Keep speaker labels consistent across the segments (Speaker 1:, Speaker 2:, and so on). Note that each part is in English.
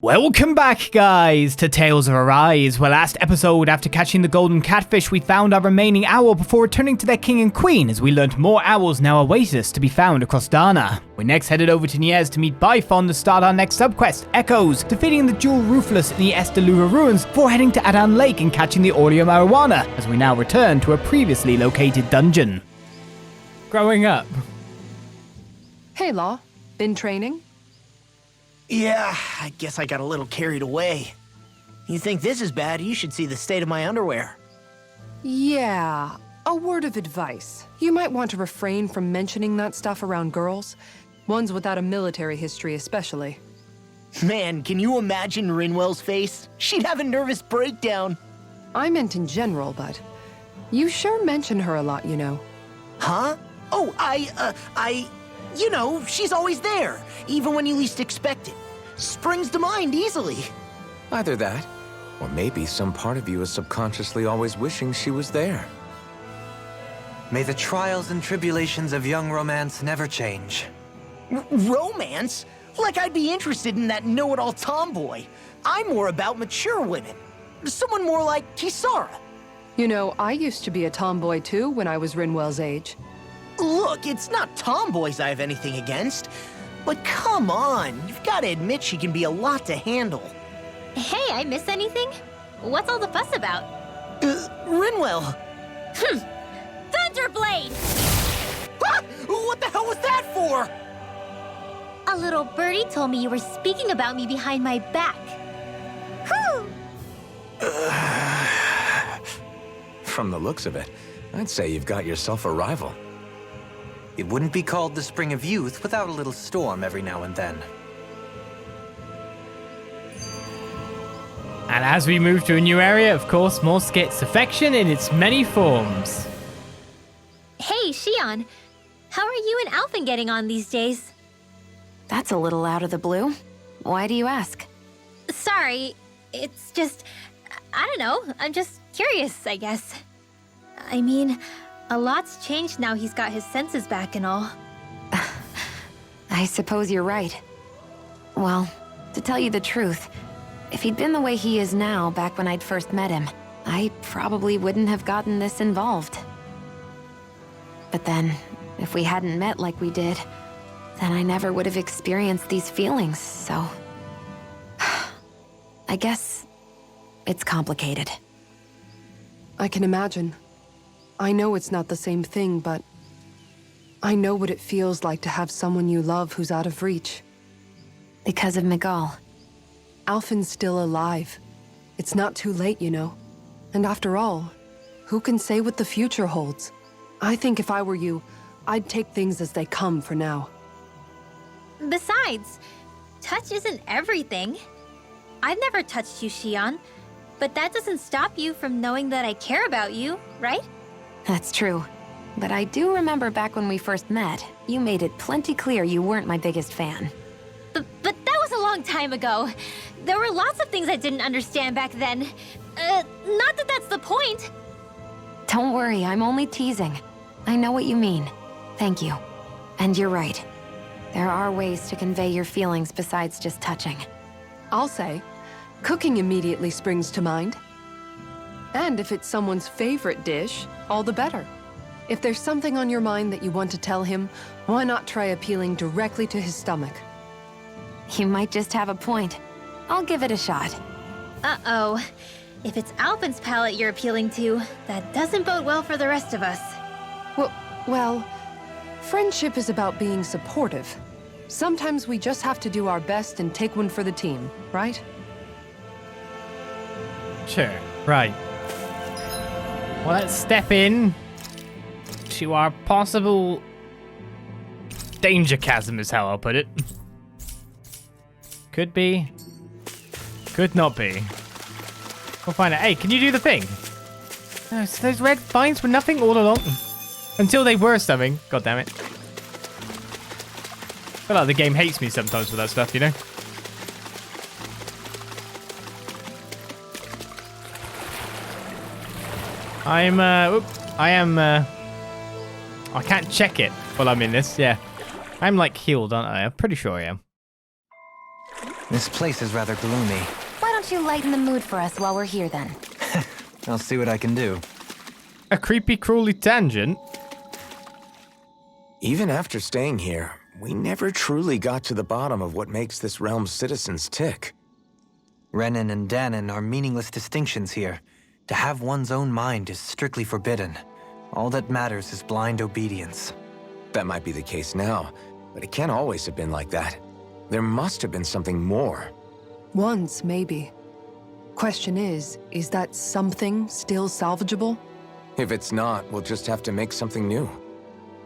Speaker 1: Welcome back, guys, to Tales of Arise, where last episode, after catching the golden catfish, we found our remaining owl before returning to their king and queen, as we learned more owls now await us to be found across Dahna. We next headed over to Niez to meet Bifon to start our next subquest, Echoes, defeating the Jewel Ruthless in the Estelura ruins before heading to Adan Lake and catching the Audio Marijuana, as we now return to a previously located dungeon. Growing up.
Speaker 2: Hey, Law. Been training?
Speaker 3: Yeah, I guess I got a little carried away. You think this is bad, you should see the state of my underwear.
Speaker 2: Yeah, a word of advice. You might want to refrain from mentioning that stuff around girls. Ones without a military history especially.
Speaker 3: Man, can you imagine Rinwell's face? She'd have a nervous breakdown.
Speaker 2: I meant in general, but you sure mention her a lot, you know.
Speaker 3: Huh? Oh, you know, she's always there, even when you least expect it. Springs to mind easily.
Speaker 4: Either that, or maybe some part of you is subconsciously always wishing she was there.
Speaker 5: May the trials and tribulations of young romance never change.
Speaker 3: Romance? Like I'd be interested in that know-it-all tomboy. I'm more about mature women. Someone more like Kisara.
Speaker 2: You know, I used to be a tomboy too when I was Rinwell's age.
Speaker 3: Look, it's not tomboys I have anything against. But come on, you've got to admit she can be a lot to handle.
Speaker 6: Hey, I miss anything? What's all the fuss about?
Speaker 3: Rinwell.
Speaker 6: Thunderblade!
Speaker 3: Ah! What the hell was that for?
Speaker 6: A little birdie told me you were speaking about me behind my back. Whew!
Speaker 4: From the looks of it, I'd say you've got yourself a rival.
Speaker 5: It wouldn't be called the Spring of Youth without a little storm every now and then.
Speaker 1: And as we move to a new area, of course, more Skits affection in its many forms.
Speaker 6: Hey, Shion. How are you and Alphen getting on these days?
Speaker 7: That's a little out of the blue. Why do you ask?
Speaker 6: Sorry, it's just... I don't know. I'm just curious, I guess. I mean... a lot's changed now he's got his senses back and all.
Speaker 7: I suppose you're right. Well, to tell you the truth, if he'd been the way he is now back when I'd first met him, I probably wouldn't have gotten this involved. But then, if we hadn't met like we did, then I never would have experienced these feelings, so... I guess it's complicated.
Speaker 2: I can imagine. I know it's not the same thing, but I know what it feels like to have someone you love who's out of reach.
Speaker 7: Because of Miguel.
Speaker 2: Alphen's still alive. It's not too late, you know. And after all, who can say what the future holds? I think if I were you, I'd take things as they come for now.
Speaker 6: Besides, touch isn't everything. I've never touched you, Shion, but that doesn't stop you from knowing that I care about you, right?
Speaker 7: That's true. But I do remember back when we first met, you made it plenty clear you weren't my biggest fan.
Speaker 6: But that was a long time ago. There were lots of things I didn't understand back then. Not that that's the point.
Speaker 7: Don't worry, I'm only teasing. I know what you mean. Thank you. And you're right. There are ways to convey your feelings besides just touching.
Speaker 2: I'll say, cooking immediately springs to mind. And if it's someone's favorite dish, all the better. If there's something on your mind that you want to tell him, why not try appealing directly to his stomach?
Speaker 7: You might just have a point. I'll give it a shot.
Speaker 6: Uh-oh. If it's Alphen's palate you're appealing to, that doesn't bode well for the rest of us.
Speaker 2: Well, friendship is about being supportive. Sometimes we just have to do our best and take one for the team, right?
Speaker 1: Sure, right. Well, let's step in to our possible danger chasm is how I'll put it. Could be. Could not be. We'll find out. Hey, can you do the thing? No, so those red vines were nothing all along. Until they were something. God damn it. I feel like the game hates me sometimes with that stuff, you know? I can't check it while I'm in this, yeah. I'm like healed, aren't I? I'm pretty sure I am.
Speaker 5: This place is rather gloomy.
Speaker 7: Why don't you lighten the mood for us while we're here then?
Speaker 5: I'll see what I can do.
Speaker 1: A creepy, crawly tangent.
Speaker 4: Even after staying here, we never truly got to the bottom of what makes this realm's citizens tick.
Speaker 5: Renan and Dahna are meaningless distinctions here. To have one's own mind is strictly forbidden. All that matters is blind obedience.
Speaker 4: That might be the case now, but it can't always have been like that. There must have been something more.
Speaker 2: Once, maybe. Question is that something still salvageable?
Speaker 4: If it's not, we'll just have to make something new.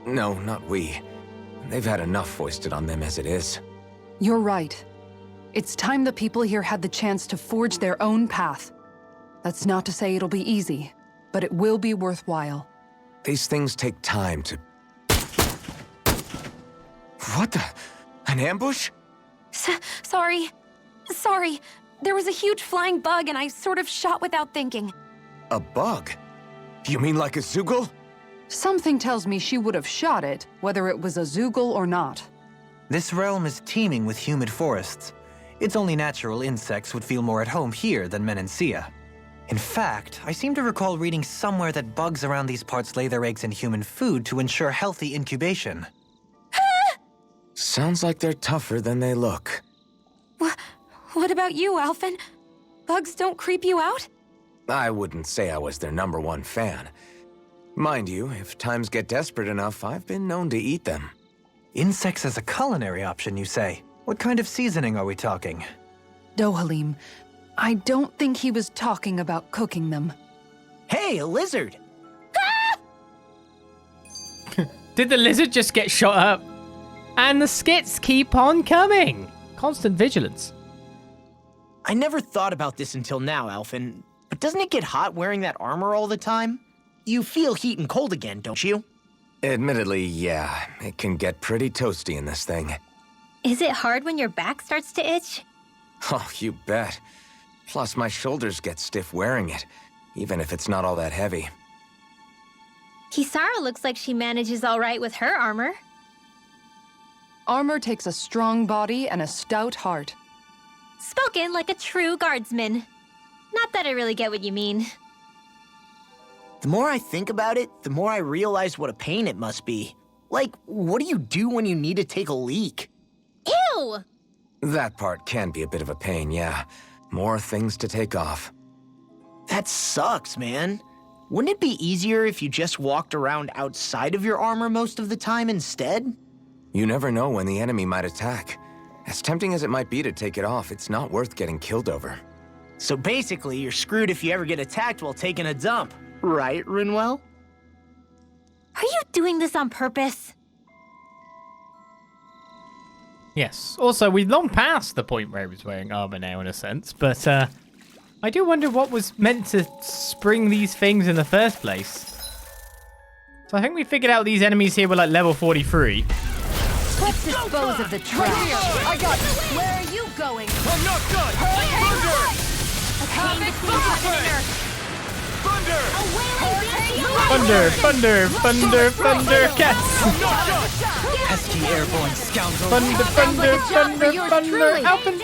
Speaker 4: No, not we. They've had enough foisted on them as it is.
Speaker 2: You're right. It's time the people here had the chance to forge their own path. That's not to say it'll be easy, but it will be worthwhile.
Speaker 4: These things take time to... What the? An ambush?
Speaker 7: Sorry. Sorry. There was a huge flying bug and I sort of shot without thinking.
Speaker 4: A bug? You mean like a Zoogle?
Speaker 2: Something tells me she would have shot it, whether it was a Zoogle or not.
Speaker 5: This realm is teeming with humid forests. It's only natural insects would feel more at home here than Menancia. In fact, I seem to recall reading somewhere that bugs around these parts lay their eggs in human food to ensure healthy incubation.
Speaker 4: Sounds like they're tougher than they look.
Speaker 7: What about you, Alphen? Bugs don't creep you out?
Speaker 4: I wouldn't say I was their #1 fan. Mind you, if times get desperate enough, I've been known to eat them.
Speaker 5: Insects as a culinary option, you say? What kind of seasoning are we talking?
Speaker 2: Dohalim, I don't think he was talking about cooking them.
Speaker 3: Hey, a lizard!
Speaker 1: Did the lizard just get shot up? And the skits keep on coming. Constant vigilance.
Speaker 3: I never thought about this until now, Alphen, but doesn't it get hot wearing that armor all the time? You feel heat and cold again, don't you?
Speaker 4: Admittedly, yeah, it can get pretty toasty in this thing.
Speaker 6: Is it hard when your back starts to itch?
Speaker 4: Oh, you bet. Plus, my shoulders get stiff wearing it, even if it's not all that heavy.
Speaker 6: Kisara looks like she manages all right with her armor.
Speaker 2: Armor takes a strong body and a stout heart.
Speaker 6: Spoken like a true guardsman. Not that I really get what you mean.
Speaker 3: The more I think about it, the more I realize what a pain it must be. Like, what do you do when you need to take a leak?
Speaker 6: Ew!
Speaker 4: That part can be a bit of a pain, yeah. More things to take off.
Speaker 3: That sucks, man. Wouldn't it be easier if you just walked around outside of your armor most of the time instead?
Speaker 4: You never know when the enemy might attack. As tempting as it might be to take it off, it's not worth getting killed over.
Speaker 3: So basically, you're screwed if you ever get attacked while taking a dump. Right, Rinwell?
Speaker 6: Are you doing this on purpose?
Speaker 1: Yes. Also, we've long passed the point where he was wearing armor now, in a sense, but I do wonder what was meant to spring these things in the first place. So I think we figured out these enemies here were like level 43.
Speaker 7: Let's dispose of the trash.
Speaker 3: I got you!
Speaker 7: Where are you going?
Speaker 3: I'm not done!
Speaker 1: Thunder, cats!
Speaker 5: Pesky airborne scoundrel!
Speaker 1: Thunder, Alphen!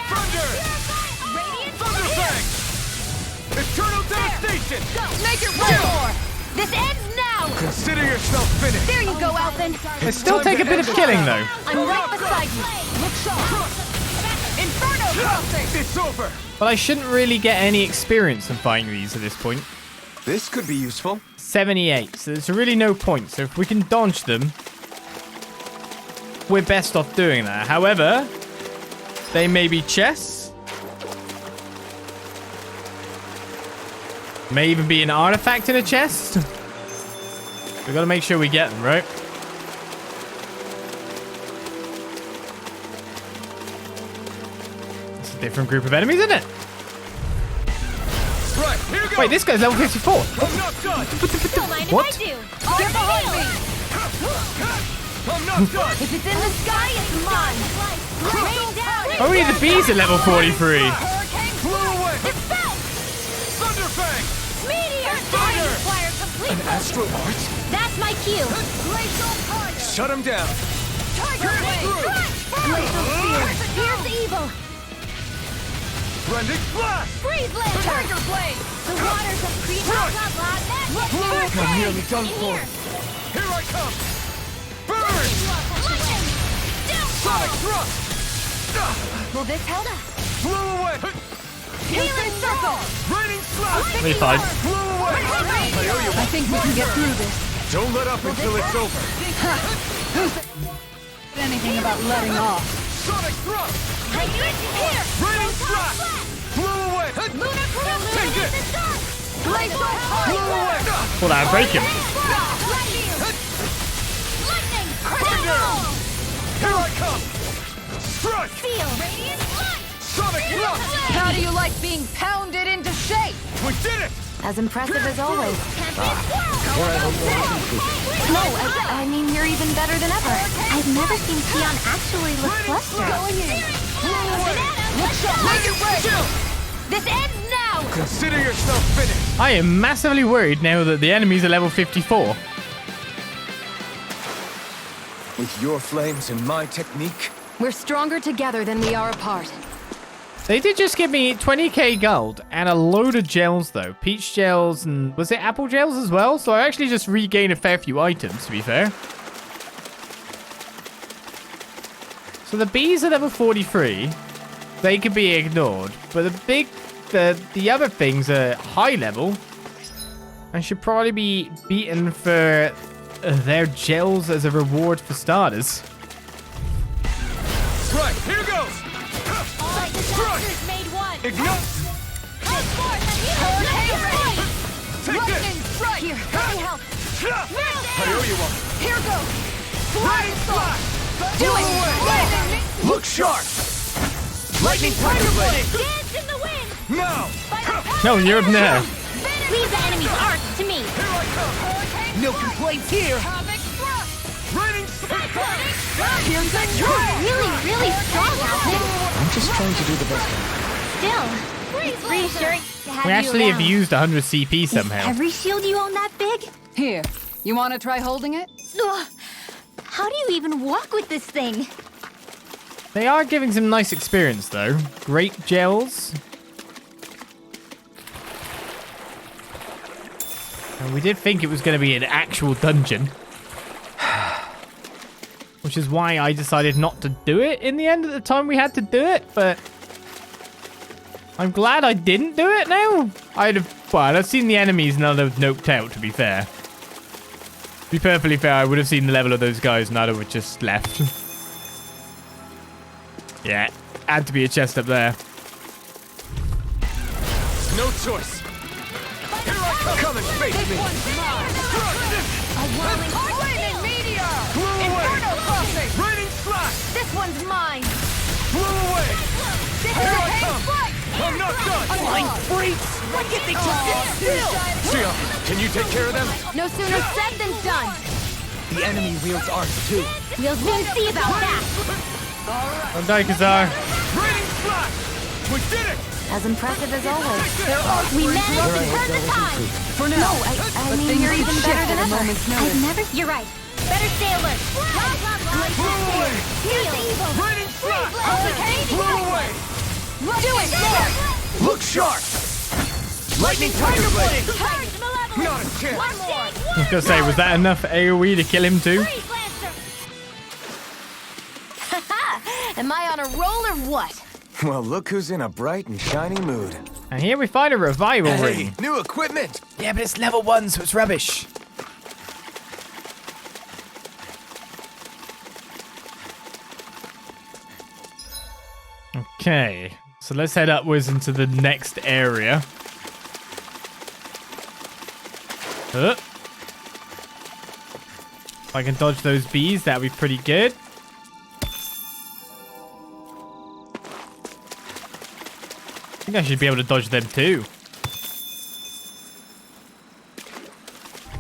Speaker 3: Eternal devastation!
Speaker 7: Make it roll! This ends now!
Speaker 3: Consider yourself finished!
Speaker 7: There you go, Alphen!
Speaker 1: They still take a bit of killing, though.
Speaker 7: I'm right beside you! Look sharp! Inferno crossing!
Speaker 3: It's over!
Speaker 1: But I shouldn't really get any experience in fighting these at this point.
Speaker 4: This could be useful.
Speaker 1: 78, so there's really no point. So if we can dodge them, we're best off doing that. However, they may be chests. May even be an artifact in a chest. We've got to make sure we get them, right? It's a different group of enemies, isn't it?
Speaker 3: Right, here goes!
Speaker 1: Wait, this guy's level 54.
Speaker 3: I'm not done!
Speaker 6: Don't mind
Speaker 1: What?
Speaker 6: if I do.
Speaker 7: Get behind me!
Speaker 3: I'm not done!
Speaker 7: If it's in the sky, it's mine! Rain down!
Speaker 1: Only the bees at level 43.
Speaker 7: Hurricane
Speaker 3: Blew away!
Speaker 7: dispel!
Speaker 3: Thunderfang!
Speaker 7: Meteor fire! Fire complete!
Speaker 3: Astro Arts?
Speaker 6: That's my cue.
Speaker 7: Glacial fire!
Speaker 3: Shut him down!
Speaker 7: Tiger wave! Glacial spear! Here's the evil!
Speaker 4: Rending flash!
Speaker 6: Freeze Lander!
Speaker 2: Tiger Blade!
Speaker 6: The waters of Creed magic!
Speaker 4: I'm nearly done for. Here I come! Burn! Sonic thrust!
Speaker 6: Will this help?
Speaker 4: Blew away!
Speaker 6: Healing circle!
Speaker 4: Raining slash!
Speaker 1: Be fine.
Speaker 4: Blew away! I owe you
Speaker 2: I
Speaker 4: one.
Speaker 2: think we can get through this.
Speaker 4: Don't let up until it's over.
Speaker 2: Who said anything about letting off?
Speaker 4: Sonic thrust!
Speaker 6: Here!
Speaker 4: Raining slash! Blew away!
Speaker 6: Lunar corruption!
Speaker 4: Take it!
Speaker 2: Blaze off!
Speaker 4: Blew away!
Speaker 1: Well, that'll break him.
Speaker 6: Lightning!
Speaker 4: Here I come! Strike!
Speaker 6: Feel! Radiant light!
Speaker 4: Sonic thrust!
Speaker 2: How do you like being pounded into shape?
Speaker 4: We did it!
Speaker 7: As impressive as always.
Speaker 6: Tempest
Speaker 7: No, I mean, you're even better than ever.
Speaker 6: I've never seen Tion actually look flustered.
Speaker 2: Going in.
Speaker 6: Make it
Speaker 4: Chill!
Speaker 6: This ends now!
Speaker 4: Consider yourself finished!
Speaker 1: I am massively worried now that the enemies are level 54.
Speaker 4: With your flames and my technique,
Speaker 2: We're stronger together than we are apart.
Speaker 1: They did just give me 20k gold and a load of gels, though. Peach gels and... was it apple gels as well? So I actually just regained a fair few items, to be fair. So the bees are level 43. They could be ignored. But the other things are high level. And should probably be beaten for their gels as a reward for starters.
Speaker 4: right, here goes!
Speaker 6: All disasters made one!
Speaker 4: Ignite!
Speaker 6: Head forth and heal!
Speaker 4: Take
Speaker 2: Lightning
Speaker 4: this!
Speaker 2: strike! Here, let me help.
Speaker 4: I owe you one.
Speaker 2: Here goes.
Speaker 4: Lightning flash!
Speaker 2: Do
Speaker 4: Blow
Speaker 2: it!
Speaker 4: away!
Speaker 2: Lightning!
Speaker 4: Look sharp! Lightning tiger blade!
Speaker 6: Dance in the wind!
Speaker 4: Now!
Speaker 1: No, you're there.
Speaker 6: Leave the enemy's arc to me!
Speaker 4: Here I come!
Speaker 3: No complaints here.
Speaker 2: Havoc thrust!
Speaker 4: Raining
Speaker 2: Here's a try!
Speaker 6: Really strong outfit!
Speaker 4: I'm just trying to do the best
Speaker 6: Still, it's reassuring to have
Speaker 1: We
Speaker 6: you
Speaker 1: actually have
Speaker 6: around.
Speaker 1: used 100 CP
Speaker 6: Is
Speaker 1: somehow.
Speaker 6: every shield you own that big?
Speaker 2: Here, you want to try holding it?
Speaker 6: Ugh. How do you even walk with this thing?
Speaker 1: They are giving some nice experience, though. Great gels. And we did think it was going to be an actual dungeon. Which is why I decided not to do it in the end at the time we had to do it, but... I'm glad I didn't do it now. I'd have seen the enemies and I'd have noped out, to be fair. To be perfectly fair, I would have seen the level of those guys and I'd have just left. Yeah, had to be a chest up there.
Speaker 4: No choice. Here I come. Come and face me.
Speaker 2: A whirling flaming meteor! Inferno crossing!
Speaker 4: Raining slash!
Speaker 2: This one's mine!
Speaker 4: Blew away!
Speaker 2: This
Speaker 4: Here
Speaker 2: is a
Speaker 4: I
Speaker 2: pain
Speaker 4: come.
Speaker 2: flight!
Speaker 4: I'm not done!
Speaker 3: Flying freaks! When did they just sit still?
Speaker 4: Shia, can you take care of them?
Speaker 6: No sooner said than done.
Speaker 3: The enemy wields ours too.
Speaker 6: We'll soon see about that.
Speaker 1: Bandai Kazar.
Speaker 4: Raining slash! We did it!
Speaker 7: As impressive as always.
Speaker 6: We managed to turn the tide.
Speaker 2: For now.
Speaker 7: No, I mean, you're even better than ever.
Speaker 6: I've never. You're right. Better stay alert.
Speaker 4: Blew away! Raining slash! Blew away!
Speaker 2: Do it, Lord!
Speaker 3: Look sharp!
Speaker 4: Lightning tiger blade!
Speaker 6: Charge malevolence.
Speaker 4: Not a chance!
Speaker 6: One more.
Speaker 1: I was gonna say, was that enough AoE to kill him too?
Speaker 6: Freeze Lancer.
Speaker 7: Am I on a roll or what?
Speaker 4: Well, look who's in a bright and shiny mood.
Speaker 1: And here we find a revival ring.
Speaker 4: New equipment!
Speaker 3: Yeah, but it's level 1, so it's rubbish.
Speaker 1: Okay, so let's head upwards into the next area. If I can dodge those bees, that'd be pretty good. I think I should be able to dodge them too.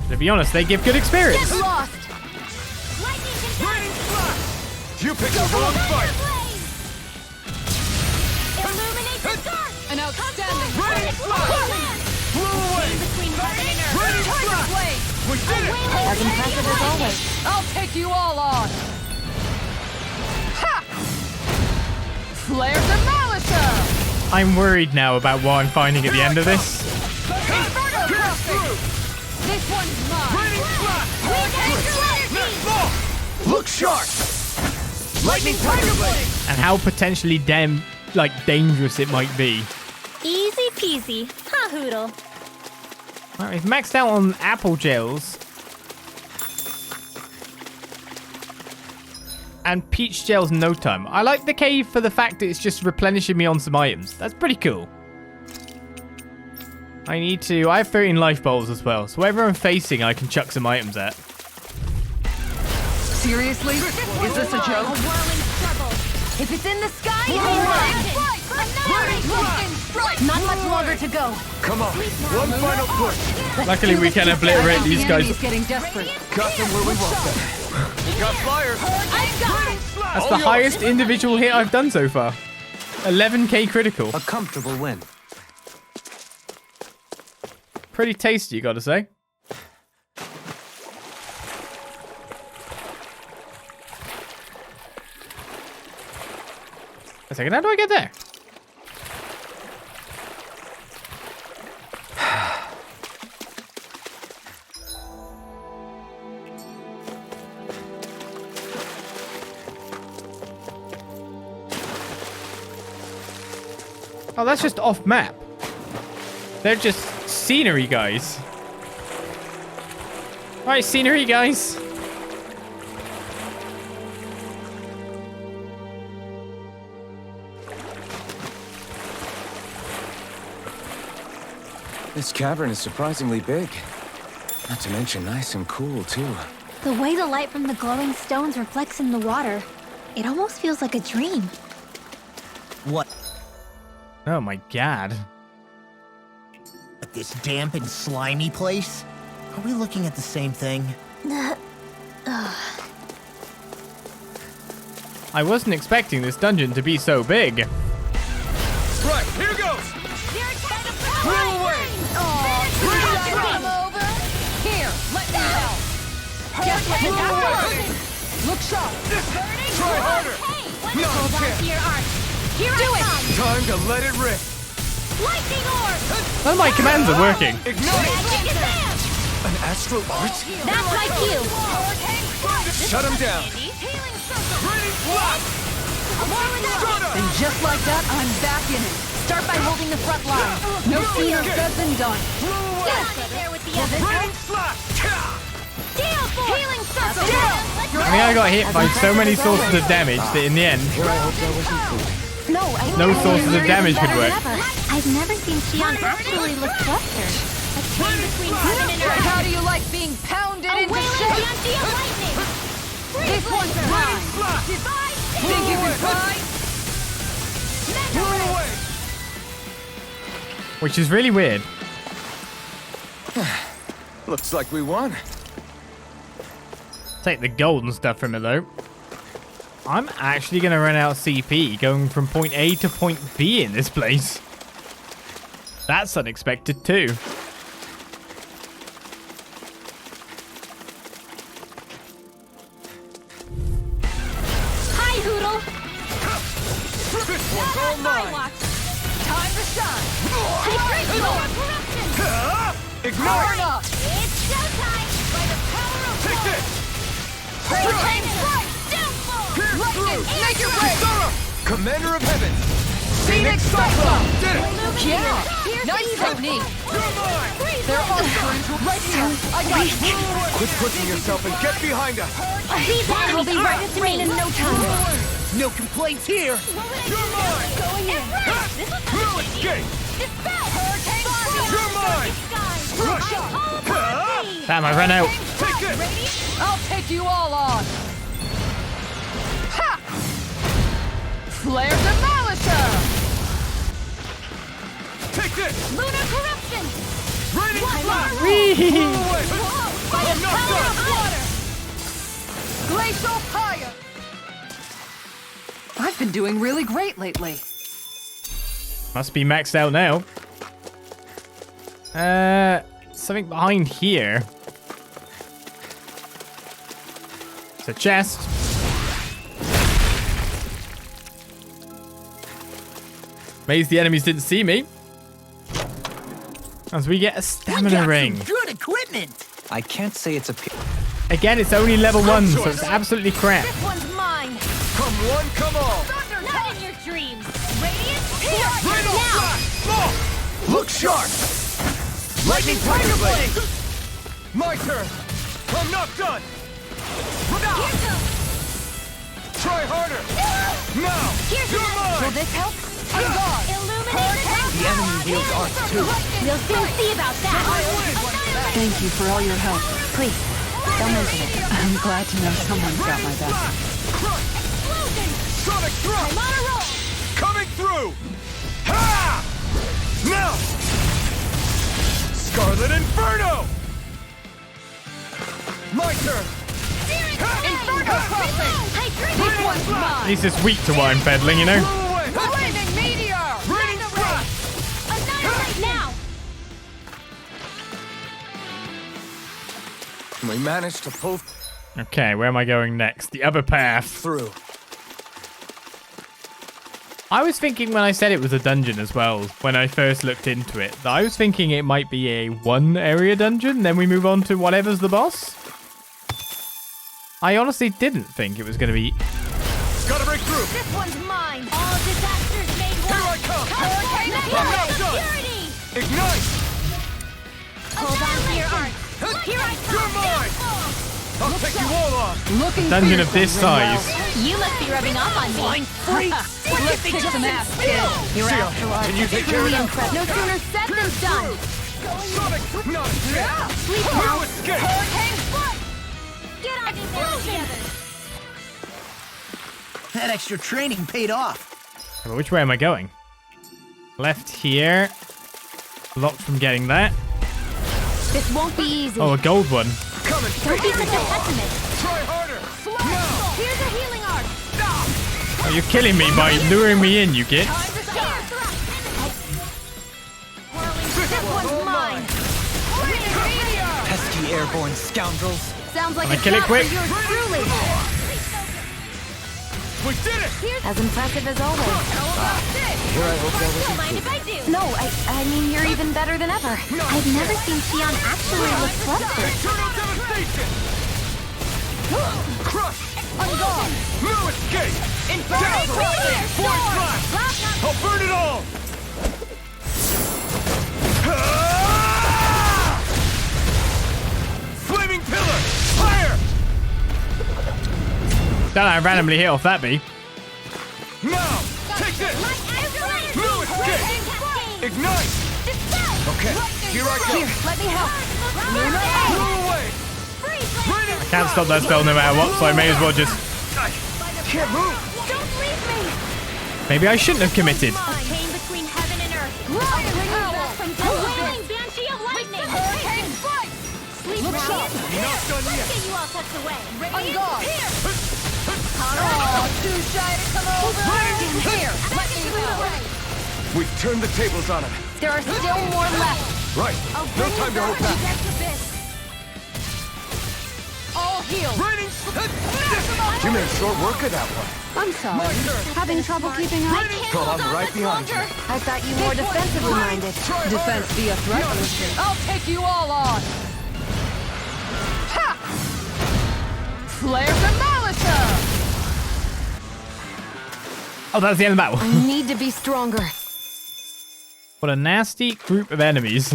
Speaker 1: To be honest, they give good experience.
Speaker 2: Get lost!
Speaker 4: Raining slash! You picked the wrong fight!
Speaker 6: Illuminate the dark.
Speaker 2: An outstanding
Speaker 4: Raining slash! Blew away! Raining
Speaker 2: Tiger
Speaker 4: slash!
Speaker 2: blade!
Speaker 4: We did it!
Speaker 7: As impressive as always.
Speaker 2: I'll take you all on! Ha! Flare Demolisher!
Speaker 1: I'm worried now about what I'm finding at the end of this.
Speaker 2: This one's mine.
Speaker 3: Look sharp! Lightning tiger blade!
Speaker 1: And how potentially dangerous it might be.
Speaker 6: Easy peasy. Ha hoodle.
Speaker 1: Alright, we've maxed out on apple gels. And peach gels in no time. I like the cave for the fact that it's just replenishing me on some items. That's pretty cool. I have 13 life bowls as well, so wherever I'm facing, I can chuck some items at.
Speaker 2: Seriously? Is this a joke?
Speaker 7: If it's in the sky,
Speaker 2: Not much longer to go.
Speaker 3: Come on, one final push.
Speaker 1: Luckily, we can obliterate these guys.
Speaker 2: He's getting desperate.
Speaker 3: Got them where we want them. Got fire.
Speaker 1: That's the highest individual hit I've done so far. 11k critical.
Speaker 5: A comfortable win.
Speaker 1: Pretty tasty, you gotta say. A second, how do I get there? Oh, that's just off map. They're just scenery guys. Alright, scenery guys.
Speaker 4: This cavern is surprisingly big. Not to mention nice and cool, too.
Speaker 6: The way the light from the glowing stones reflects in the water, it almost feels like a dream.
Speaker 3: What?
Speaker 1: Oh my god.
Speaker 3: This damp and slimy place? Are we looking at the same thing?
Speaker 1: I wasn't expecting this dungeon to be so big.
Speaker 3: Right, here goes! Blow away!
Speaker 2: Here, let me help. Just let it out. Look sharp.
Speaker 3: Try harder! No
Speaker 6: Hold on
Speaker 3: chance!
Speaker 6: to your arc. Here
Speaker 2: Do
Speaker 6: I
Speaker 2: it.
Speaker 6: come.
Speaker 3: Time to let it rip!
Speaker 6: Lightning orb.
Speaker 1: None of my commands are working.
Speaker 3: Ignite!
Speaker 6: Magic Shazam.
Speaker 3: An astral arch?
Speaker 6: That's my cue.
Speaker 3: Shut him down!
Speaker 6: Healing circle.
Speaker 3: Ready, block!
Speaker 2: And just like that, I'm back in it. Start by holding the front line. No sooner said than done.
Speaker 6: Get on it there with the others.
Speaker 3: Ready, slash!
Speaker 6: Deal for healing circle.
Speaker 1: I mean, I got hit by so many sources of damage that in the end, no sources of damage could work.
Speaker 6: I've never seen Shion actually look flustered. A chain between heaven and earth.
Speaker 2: How do you like being pounded
Speaker 6: A
Speaker 2: into
Speaker 6: wailing
Speaker 2: shape?
Speaker 6: Yanti of lightning.
Speaker 2: This one's mine.
Speaker 6: Divide.
Speaker 2: Think you can find?
Speaker 1: Which is really weird.
Speaker 4: Looks like we won.
Speaker 1: Take the golden stuff from it though. I'm actually going to run out of CP going from point A to point B in this place. That's unexpected too.
Speaker 6: Hi, Hoodle.
Speaker 3: This one's all mine!
Speaker 2: Time to shine.
Speaker 3: Ignite!
Speaker 2: up.
Speaker 6: It's showtime. By the power of
Speaker 3: Take
Speaker 6: love.
Speaker 3: this!
Speaker 6: Hurricane strike. Downfall.
Speaker 3: Pierce
Speaker 2: Lightning,
Speaker 3: through!
Speaker 2: make your break.
Speaker 3: Commander of Heaven!
Speaker 2: Phoenix Cyclone.
Speaker 3: Did it!
Speaker 2: Yeah. Nice technique.
Speaker 3: You're mine!
Speaker 2: They're answering right here. I got you.
Speaker 3: Quit pushing yourself and get behind us!
Speaker 6: These
Speaker 7: We'll be right at the main in no time.
Speaker 3: No complaints here! You're mine!
Speaker 6: Going in. This is
Speaker 3: No escape! You're mine! Rush!
Speaker 1: Damn, I ran out.
Speaker 3: Take this!
Speaker 2: I'll take you all on. Ha! Flare Demolisher.
Speaker 3: Take this!
Speaker 6: Lunar corruption.
Speaker 3: Raining flash!
Speaker 1: Whee!
Speaker 3: Blow away!
Speaker 6: By the
Speaker 3: I'm not
Speaker 6: power
Speaker 3: done!
Speaker 6: of water.
Speaker 2: Glacial Fire. I've been doing really great lately.
Speaker 1: Must be maxed out now. Something behind here. It's a chest. Amazed the enemies didn't see me. As we get a stamina ring.
Speaker 3: Some good equipment.
Speaker 5: I can't say it's a...
Speaker 1: Again, it's only level 1, so it's absolutely crap.
Speaker 6: This one's mine.
Speaker 4: Come one, come all.
Speaker 6: Not in your dreams. Radiant here.
Speaker 4: Rena,
Speaker 6: Now.
Speaker 4: flash! Look sharp! Lightning tiger blade! My turn! I'm not done! Try harder! Now!
Speaker 6: Here's
Speaker 4: You're
Speaker 6: another.
Speaker 4: mine!
Speaker 6: Will this help? Illuminate
Speaker 3: The enemy wields arts too.
Speaker 6: We'll soon see about that.
Speaker 2: Thank you for all your help.
Speaker 7: Please, don't mention it.
Speaker 2: I'm glad to know someone's got my back.
Speaker 4: Sonic drop!
Speaker 6: I'm on a roll.
Speaker 4: Coming through! Ha! Now! Scarlet Inferno! My turn!
Speaker 6: Inferno crossing.
Speaker 2: This one's mine.
Speaker 1: At least it's weak to what I'm peddling, you know?
Speaker 2: Blazing meteor.
Speaker 4: Raining flash!
Speaker 6: Annihilate now.
Speaker 4: We managed to pull
Speaker 1: Okay, where am I going next? The other path.
Speaker 4: through.
Speaker 1: I was thinking when I said it was a dungeon as well, when I first looked into it, that I was thinking it might be a one area dungeon, then we move on to whatever's the boss. I honestly didn't think it was going to be...
Speaker 4: Gotta break through!
Speaker 6: This one's mine. All disasters made
Speaker 4: Here I
Speaker 6: one.
Speaker 4: come!
Speaker 6: Hurricane
Speaker 4: I'm not done!
Speaker 6: Purity.
Speaker 4: Ignite!
Speaker 6: Hold on to your arms. Here I come.
Speaker 4: You're mine! I'll take you all on!
Speaker 2: Looking
Speaker 1: Dungeon of
Speaker 2: fearsome,
Speaker 1: this
Speaker 2: Rinwell.
Speaker 1: size.
Speaker 6: You must be rubbing off on me.
Speaker 2: Let's kick some ass, kid. Your
Speaker 4: Sia,
Speaker 2: afterlife
Speaker 4: can you
Speaker 2: is
Speaker 4: take care of
Speaker 2: truly
Speaker 4: that?
Speaker 2: impressive.
Speaker 6: No sooner said than done.
Speaker 4: Sonic! Not again!
Speaker 6: Sleep
Speaker 4: You
Speaker 6: now.
Speaker 4: escape!
Speaker 6: Hurricane foot. Get on in there together.
Speaker 3: That extra training paid off.
Speaker 1: But which way am I going? Left here. Blocked from getting that.
Speaker 6: This won't be easy.
Speaker 1: Oh, a gold one.
Speaker 4: Coming!
Speaker 6: Don't be such a pessimist.
Speaker 4: Try harder! Now!
Speaker 6: Here's a healing art.
Speaker 1: Oh, you're killing me by luring me in, you git.
Speaker 6: This one's mine.
Speaker 5: Pesky airborne scoundrels.
Speaker 6: Sounds like
Speaker 1: Can I
Speaker 6: a
Speaker 1: kill it
Speaker 6: job
Speaker 1: quick?
Speaker 6: for yours truly.
Speaker 4: We did it!
Speaker 7: As impressive as always.
Speaker 4: Here I hope that
Speaker 6: Don't mind if I do.
Speaker 7: No, I mean, you're even better than ever.
Speaker 6: I've never seen Xion actually look flustered.
Speaker 4: Eternal devastation! Crush! Ungone! No escape! Down! Void blast! I'll burn it all! Ah! Flaming pillar! Fire!
Speaker 1: Don't I randomly hit off that bee?
Speaker 4: Now! Take this! No escape! Ignite! Okay, here I go!
Speaker 2: Here, let me help.
Speaker 4: Blew away! Raining
Speaker 1: Can't stop that spell no matter what, so I may as well just...
Speaker 4: Can't move!
Speaker 6: Don't leave me.
Speaker 1: Maybe I shouldn't have committed.
Speaker 6: A chain between heaven and earth. A wailing banshee of lightning. Sleep
Speaker 4: Not done
Speaker 6: Let's
Speaker 4: yet!
Speaker 6: get you all tucked away.
Speaker 2: Ungone. Oh, too shy to come over. Here, let me help.
Speaker 4: We've turned the tables on him.
Speaker 6: There are still more left.
Speaker 4: Right, no time to hold back.
Speaker 2: All healed.
Speaker 4: Raining... You made short work of that one.
Speaker 2: I'm sorry. Having trouble keeping up?
Speaker 4: Go on right behind you.
Speaker 7: I thought you more defensively minded.
Speaker 2: Defense via threat. I'll take you all on. Ha! Flare the Malisa!
Speaker 1: Oh, that's the end of the battle.
Speaker 7: I need to be stronger.
Speaker 1: What a nasty group of enemies.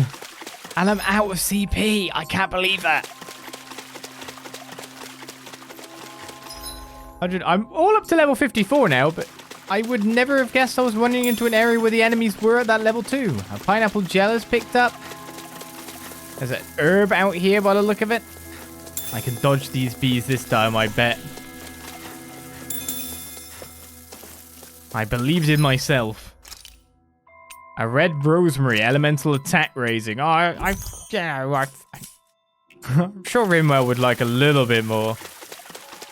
Speaker 1: And I'm out of CP. I can't believe that. I'm all up to level 54 now, but I would never have guessed I was running into an area where the enemies were at that level 2. A pineapple gel is picked up. There's an herb out here by the look of it. I can dodge these bees this time, I bet. I believed in myself. A red rosemary, elemental attack raising. Oh, I'm sure Rinwell would like a little bit more.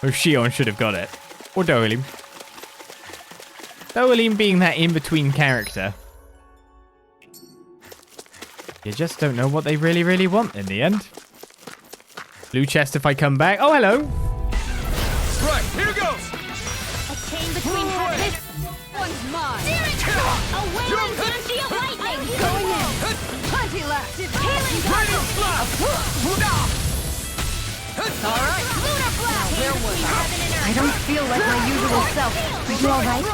Speaker 1: Or Xion should have got it. Or Dohalim. Dohalim being that in-between character. You just don't know what they really, really want in the end. Blue chest if I come back. Oh, hello.
Speaker 4: Right, here goes!
Speaker 6: A chain between heaven.
Speaker 2: One's mine.
Speaker 6: A wailing
Speaker 2: blast!
Speaker 3: Alright!
Speaker 7: I don't feel like my usual self.
Speaker 6: Are you alright?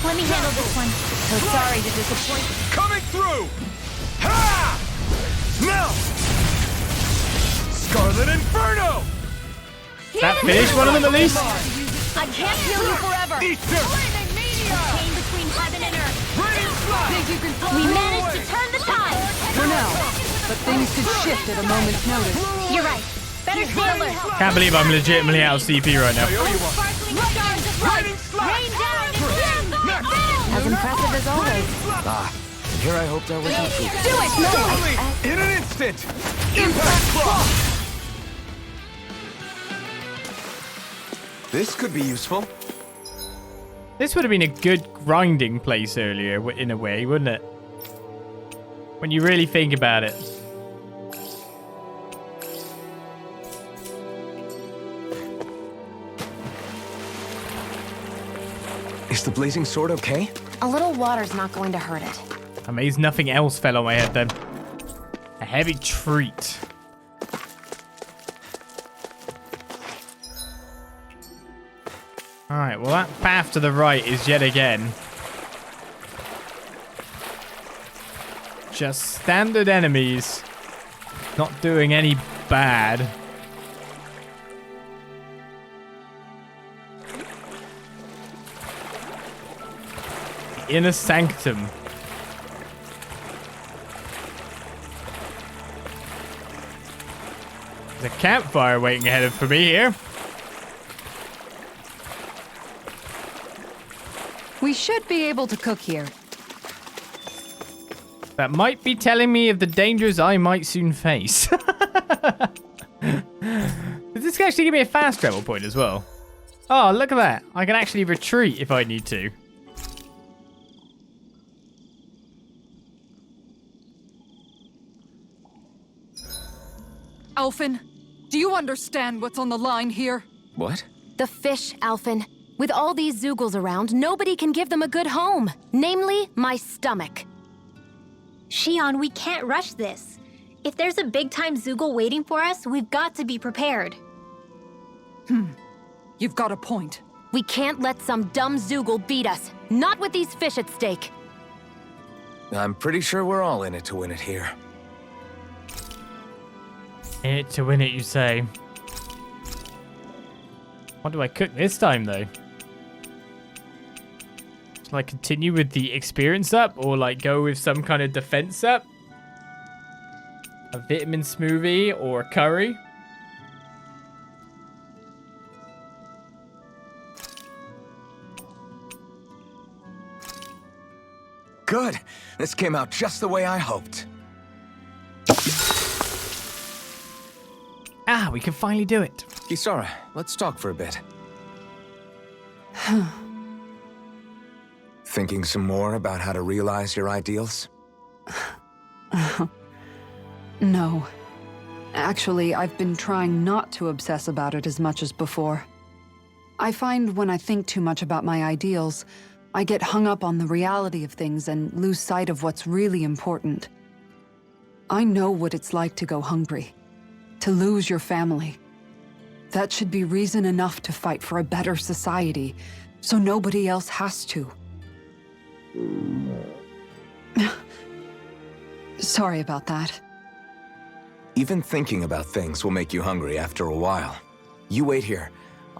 Speaker 6: Let me handle this one.
Speaker 7: So sorry to disappoint.
Speaker 8: Coming through! Ha! Now! Scarlet Inferno!
Speaker 1: That finished one of them at least?
Speaker 6: I can't heal you forever.
Speaker 8: Easter!
Speaker 6: Chain between heaven and earth.
Speaker 2: Think you can
Speaker 6: We managed to turn the tide.
Speaker 2: for now, but things could shift at a moment's notice.
Speaker 6: You're right. Better stay alert.
Speaker 1: Can't believe I'm legitimately out of CP right now.
Speaker 6: Sparkling stars of light. Rain down and clear the
Speaker 7: As impressive as always.
Speaker 4: Ah, and here I hoped I was included.
Speaker 6: Do it!
Speaker 8: In an instant! Impact Claw!
Speaker 4: This could be useful.
Speaker 1: This would have been a good grinding place earlier, in a way, wouldn't it? When you really think about it.
Speaker 4: Is the blazing sword okay?
Speaker 7: A little water's not going to hurt it.
Speaker 1: Amazed nothing else fell on my head then. A heavy treat. Alright, well that path to the right is yet again just standard enemies. Not doing any bad. Inner Sanctum. There's a campfire waiting ahead for me here.
Speaker 2: We should be able to cook here.
Speaker 1: That might be telling me of the dangers I might soon face. Does this actually give me a fast travel point as well? Oh, look at that. I can actually retreat if I need to.
Speaker 2: Alphen, do you understand what's on the line here?
Speaker 4: What?
Speaker 7: The fish, Alphen. With all these Zoogles around, nobody can give them a good home. Namely, my stomach.
Speaker 6: Shion, we can't rush this. If there's a big-time Zoogle waiting for us, we've got to be prepared.
Speaker 2: You've got a point.
Speaker 7: We can't let some dumb Zoogle beat us. Not with these fish at stake.
Speaker 4: I'm pretty sure we're all in it to win it here.
Speaker 1: In it to win it, you say. What do I cook this time, though? Shall I continue with the experience up, or like go with some kind of defense up? A vitamin smoothie or a curry?
Speaker 4: Good. This came out just the way I hoped.
Speaker 1: Ah, we can finally do it.
Speaker 4: Kisara, let's talk for a bit. Thinking some more about how to realize your ideals?
Speaker 2: No. Actually, I've been trying not to obsess about it as much as before. I find when I think too much about my ideals, I get hung up on the reality of things and lose sight of what's really important. I know what it's like to go hungry, to lose your family. That should be reason enough to fight for a better society, so nobody else has to. Sorry about that.
Speaker 4: Even thinking about things will make you hungry after a while. You wait here.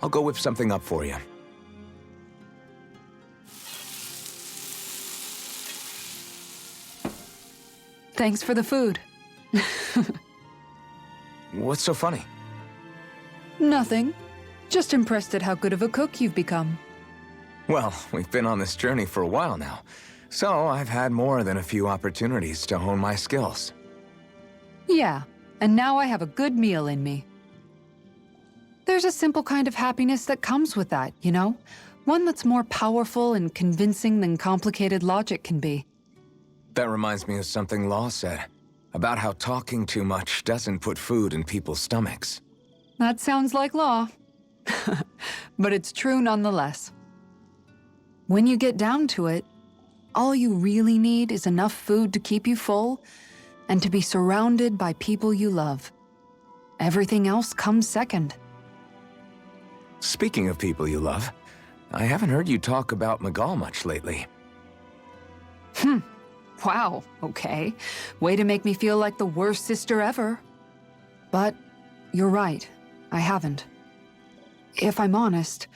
Speaker 4: I'll go whip something up for you.
Speaker 2: Thanks for the food.
Speaker 4: What's so funny?
Speaker 2: Nothing. Just impressed at how good of a cook you've become.
Speaker 4: Well, we've been on this journey for a while now, so I've had more than a few opportunities to hone my skills.
Speaker 2: Yeah, and now I have a good meal in me. There's a simple kind of happiness that comes with that, you know? One that's more powerful and convincing than complicated logic can be.
Speaker 4: That reminds me of something Law said, about how talking too much doesn't put food in people's stomachs.
Speaker 2: That sounds like Law. But it's true nonetheless. When you get down to it, all you really need is enough food to keep you full, and to be surrounded by people you love. Everything else comes second.
Speaker 4: Speaking of people you love, I haven't heard you talk about Magal much lately.
Speaker 2: Wow, okay. Way to make me feel like the worst sister ever. But you're right, I haven't. If I'm honest,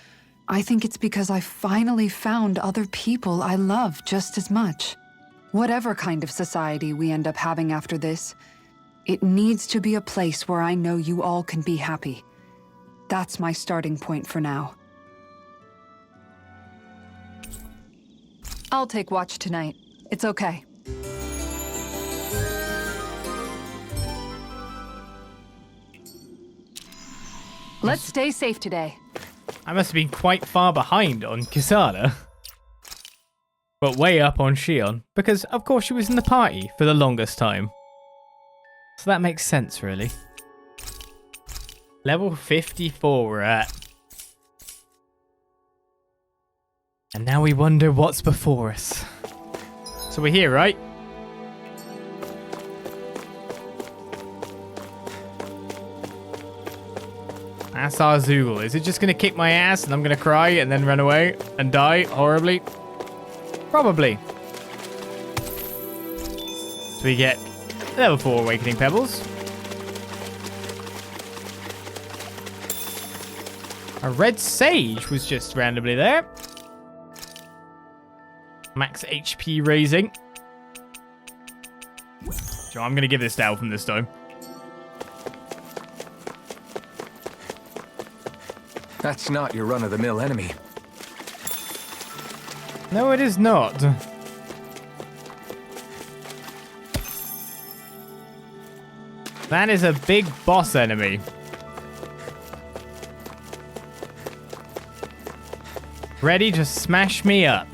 Speaker 2: I think it's because I finally found other people I love just as much. Whatever kind of society we end up having after this, it needs to be a place where I know you all can be happy. That's my starting point for now. I'll take watch tonight. It's okay. Let's stay safe today.
Speaker 1: I must have been quite far behind on Kisada. But way up on Shion, because of course she was in the party for the longest time. So that makes sense, really. Level 54 we're at. And now we wonder what's before us. So we're here, right? That's our Zoogle. Is it just going to kick my ass and I'm going to cry and then run away and die horribly? Probably. So we get level 4 Awakening Pebbles. A red sage was just randomly there. Max HP raising. So I'm going to give this to Elfin this time.
Speaker 4: That's not your run-of-the-mill enemy.
Speaker 1: No, it is not. That is a big boss enemy. Ready to smash me up.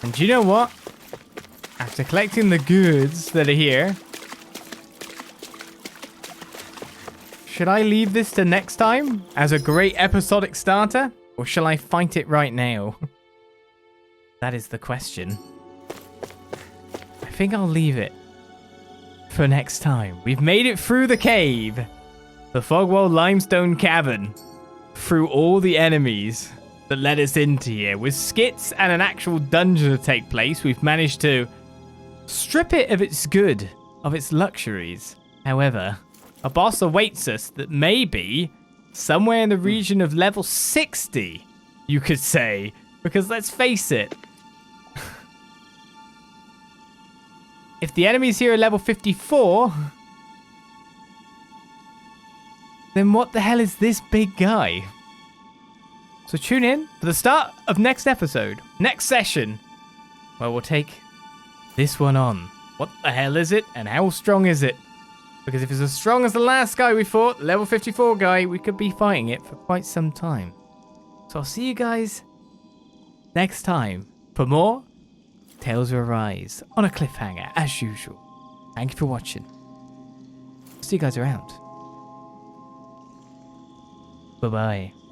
Speaker 1: And do you know what? After collecting the goods that are here, should I leave this to next time as a great episodic starter? Or shall I fight it right now? That is the question. I think I'll leave it for next time. We've made it through the cave. The Fogwharl Limestone Cavern. Through all the enemies that led us into here. With skits and an actual dungeon to take place, we've managed to strip it of its good, of its luxuries. However, a boss awaits us that may be somewhere in the region of level 60, you could say. Because let's face it, if the enemies here are level 54, then what the hell is this big guy? So tune in for the start of next episode, next session, where we'll take this one on. What the hell is it, and how strong is it? Because if it's as strong as the last guy we fought, the level 54 guy, we could be fighting it for quite some time. So I'll see you guys next time for more Tales of Arise on a cliffhanger, as usual. Thank you for watching. See you guys around. Bye-bye.